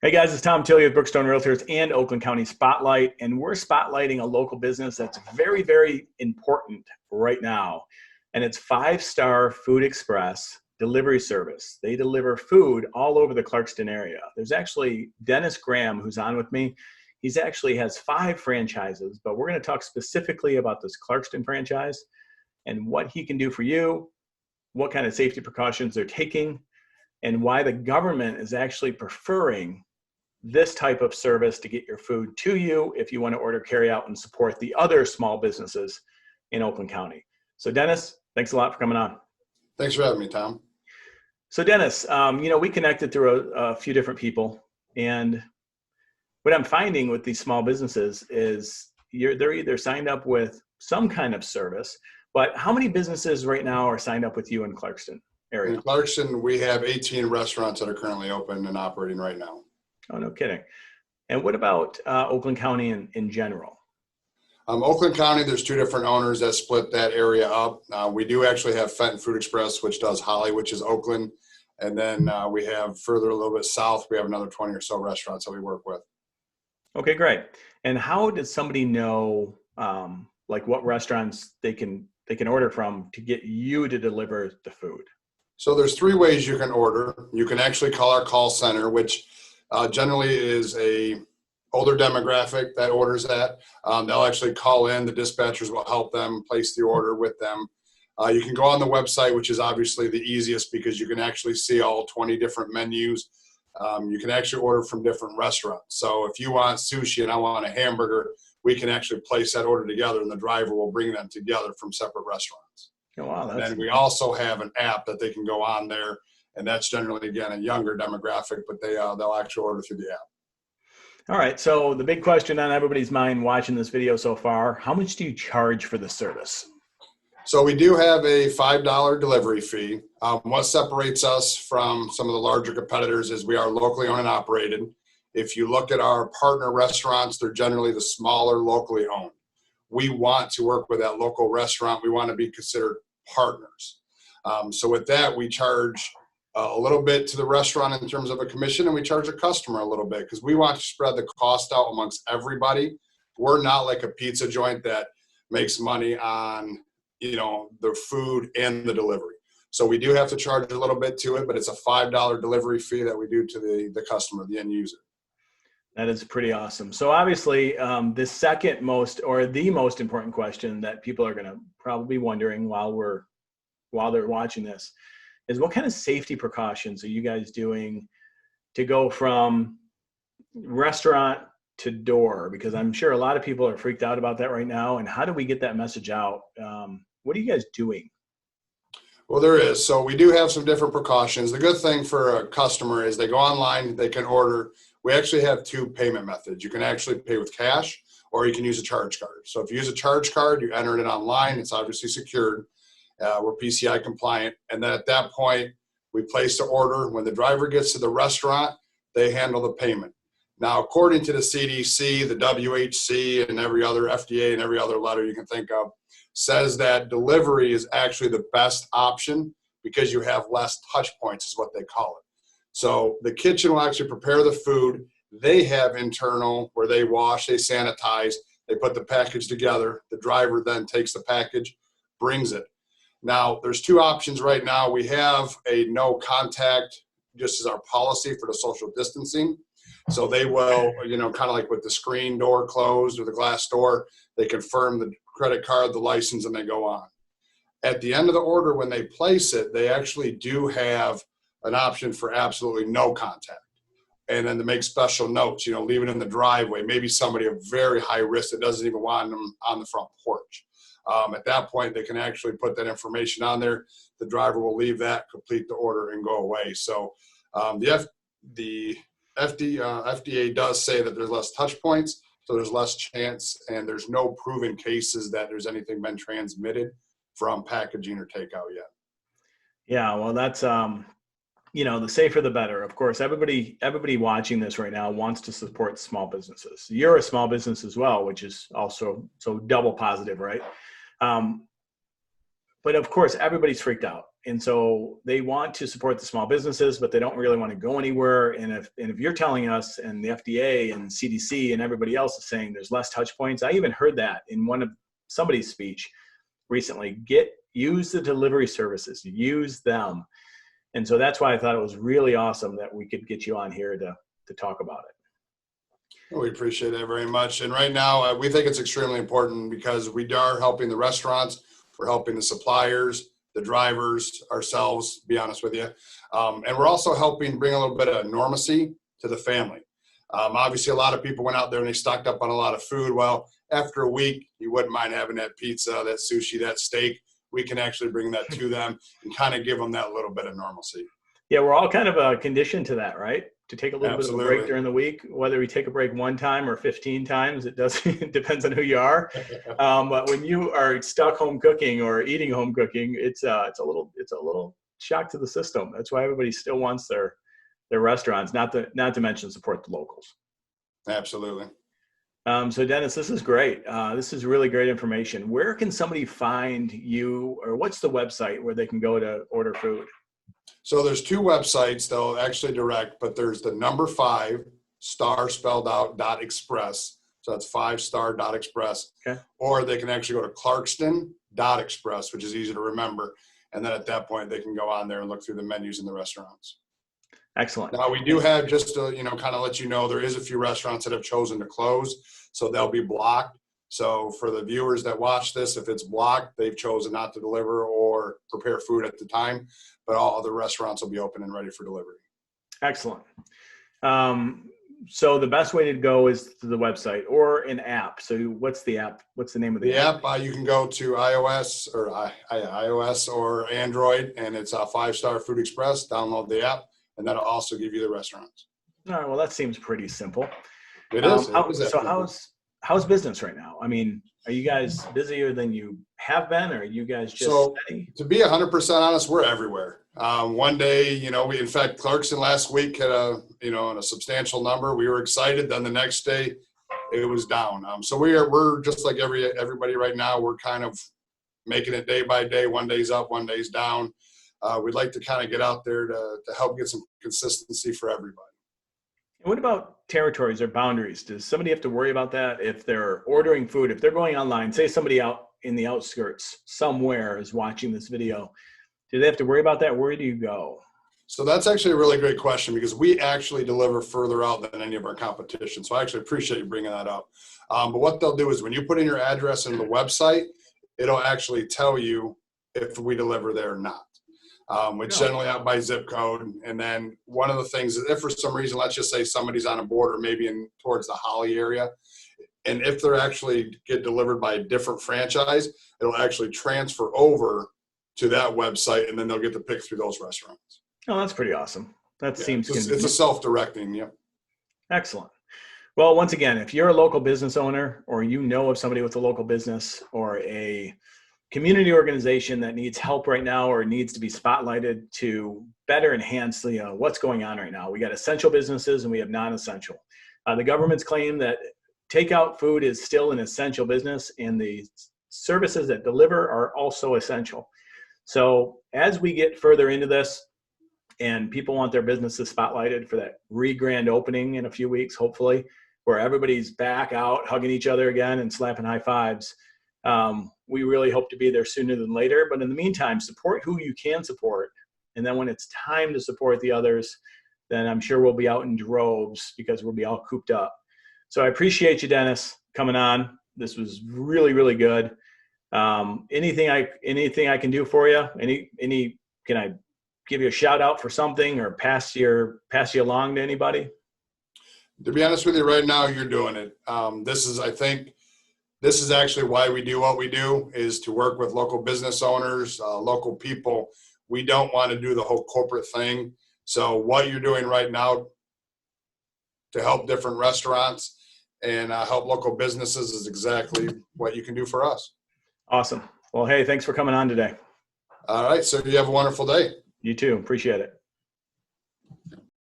Hey guys, it's Tom Tillier with Brookstone Realtors and Oakland County Spotlight, and we're spotlighting a local business that's very, very important right now, and it's Five Star Food Express delivery service. They deliver food all over the Clarkston area. There's actually Dennis Graham who's on with me. He's actually has 5 franchises, but we're going to talk specifically about this Clarkston franchise and what he can do for you, what kind of safety precautions they're taking, and why the government is actually preferring this type of service to get your food to you if you want to order carry out and support the other small businesses in Oakland County. So Dennis, thanks a lot for coming on. Thanks for having me, Tom. So Dennis, we connected through a few different people, and what I'm finding with these small businesses is they're either signed up with some kind of service, but how many businesses right now are signed up with you in Clarkston area? In Clarkston, we have 18 restaurants that are currently open and operating right now. Oh, no kidding. And what about Oakland County in general? Oakland County, there's 2 different owners that split that area up. We do actually have Fenton Food Express, which does Holly, which is Oakland. And then we have further a little bit south, we have another 20 or so restaurants that we work with. Okay, great. And how does somebody know what restaurants they can order from to get you to deliver the food? So there's 3 ways you can order. You can actually call our call center, which generally is a older demographic that orders that. They'll actually call in. The dispatchers will help them place the order with them. You can go on the website, which is obviously the easiest because you can actually see all 20 different menus. You can actually order from different restaurants. So if you want sushi and I want a hamburger, we can actually place that order together and the driver will bring them together from separate restaurants. Oh, wow, and then we also have an app that they can go on there. And that's generally, again, a younger demographic, but they'll actually order through the app. All right. So the big question on everybody's mind watching this video so far, how much do you charge for the service? So we do have a $5 delivery fee. What separates us from some of the larger competitors is we are locally owned and operated. If you look at our partner restaurants, they're generally the smaller locally owned. We want to work with that local restaurant. We want to be considered partners. So with that, we charge a little bit to the restaurant in terms of a commission, and we charge a customer a little bit because we want to spread the cost out amongst everybody. We're not like a pizza joint that makes money on, the food and the delivery. So we do have to charge a little bit to it, but it's a $5 delivery fee that we do to the customer, the end user. That is pretty awesome. So obviously, the second most or the most important question that people are going to probably be wondering while they're watching this is what kind of safety precautions are you guys doing to go from restaurant to door? Because I'm sure a lot of people are freaked out about that right now. And how do we get that message out? What are you guys doing? Well, there is. So we do have some different precautions. The good thing for a customer is they go online, they can order. We actually have 2 payment methods. You can actually pay with cash or you can use a charge card. So if you use a charge card, you enter it online. It's obviously secured. We're PCI compliant. And then at that point, we place the order. When the driver gets to the restaurant, they handle the payment. Now, according to the CDC, the WHC, and every other FDA and every other letter you can think of, says that delivery is actually the best option because you have less touch points is what they call it. So the kitchen will actually prepare the food. They have internal where they wash, they sanitize, they put the package together. The driver then takes the package, brings it. Now, there's 2 options right now. We have a no contact, just as our policy for the social distancing. So they will, kind of like with the screen door closed or the glass door, they confirm the credit card, the license, and they go on. At the end of the order, when they place it, they actually do have an option for absolutely no contact. And then to make special notes, leave it in the driveway, maybe somebody of very high risk that doesn't even want them on the front porch. At that point, they can actually put that information on there. The driver will leave that, complete the order, and go away. So the FDA does say that there's less touch points, so there's less chance, and there's no proven cases that there's anything been transmitted from packaging or takeout yet. Yeah, well, that's the safer the better. Of course, everybody watching this right now wants to support small businesses. You're a small business as well, which is also so double positive, right? But of course, everybody's freaked out. And so they want to support the small businesses, but they don't really want to go anywhere. And if you're telling us, and the FDA and CDC and everybody else is saying there's less touch points, I even heard that in somebody's speech recently. Use the delivery services, use them. And so that's why I thought it was really awesome that we could get you on here to talk about it. Well, we appreciate that very much. And right now, we think it's extremely important because we are helping the restaurants, we're helping the suppliers, the drivers, ourselves, to be honest with you. And we're also helping bring a little bit of normalcy to the family. Obviously, a lot of people went out there and they stocked up on a lot of food. Well, after a week, you wouldn't mind having that pizza, that sushi, that steak. We can actually bring that to them and kind of give them that little bit of normalcy. Yeah, we're all kind of conditioned to that, right? To take a little Absolutely. bit of a break during the week, whether we take a break one time or 15 times, it depends on who you are. But when you are stuck home cooking or eating home cooking, it's a little shock to the system. That's why everybody still wants their restaurants, not to mention support the locals. Absolutely. So Dennis, this is great. This is really great information. Where can somebody find you, or what's the website where they can go to order food? So there's two websites they'll actually direct, but there's the number 5 star spelled out .express. So that's 5star.express. Okay. Or they can actually go to clarkston.express, which is easy to remember. And then at that point, they can go on there and look through the menus in the restaurants. Excellent. Now we do have, just to, kind of let you know, there is a few restaurants that have chosen to close, so they'll be blocked. So for the viewers that watch this, if it's blocked, they've chosen not to deliver or prepare food at the time, but all other restaurants will be open and ready for delivery. Excellent. So the best way to go is to the website or an app. So what's the app? What's the name of the app? The app, you can go to iOS or Android, and it's 5-Star Food Express. Download the app, and that'll also give you the restaurants. All right. Well, that seems pretty simple. It is. So how's business right now? I mean, are you guys busier than you have been, or are you guys just steady? To be 100% honest, we're everywhere. One day, in fact, Clarkson last week had a substantial number. We were excited. Then the next day, it was down. So we're just like everybody right now. We're kind of making it day by day. One day's up, one day's down. We'd like to kind of get out there to help get some consistency for everybody. And what about territories or boundaries? Does somebody have to worry about that if they're ordering food? If they're going online, say somebody out in the outskirts somewhere is watching this video, do they have to worry about that? Where do you go? So that's actually a really great question, because we actually deliver further out than any of our competition. So I actually appreciate you bringing that up. But what they'll do is when you put in your address in the website, it'll actually tell you if we deliver there or not. It's generally out by zip code. And then one of the things is, if for some reason, let's just say somebody's on a border, maybe towards the Holly area, and if they're actually get delivered by a different franchise, it'll actually transfer over to that website, and then they'll get to pick through those restaurants. Oh, that's pretty awesome. That seems it's a self-directing. Yep. Excellent. Well, once again, if you're a local business owner, or you know of somebody with a local business or a community organization that needs help right now or needs to be spotlighted to better enhance what's going on right now, we got essential businesses and we have non-essential. The government's claim that takeout food is still an essential business, and the services that deliver are also essential. So as we get further into this and people want their businesses spotlighted for that grand opening in a few weeks, hopefully, where everybody's back out hugging each other again and slapping high fives, we really hope to be there sooner than later. But in the meantime, support who you can support. And then when it's time to support the others, then I'm sure we'll be out in droves because we'll be all cooped up. So I appreciate you, Dennis, coming on. This was really, really good. Anything I can do for you? Can I give you a shout out for something, or pass you along to anybody? To be honest with you, right now you're doing it. I think this is actually why we do what we do, is to work with local business owners, local people. We don't want to do the whole corporate thing. So what you're doing right now to help different restaurants and help local businesses is exactly what you can do for us. Awesome. Well, hey, thanks for coming on today. All right. So you have a wonderful day. You too. Appreciate it.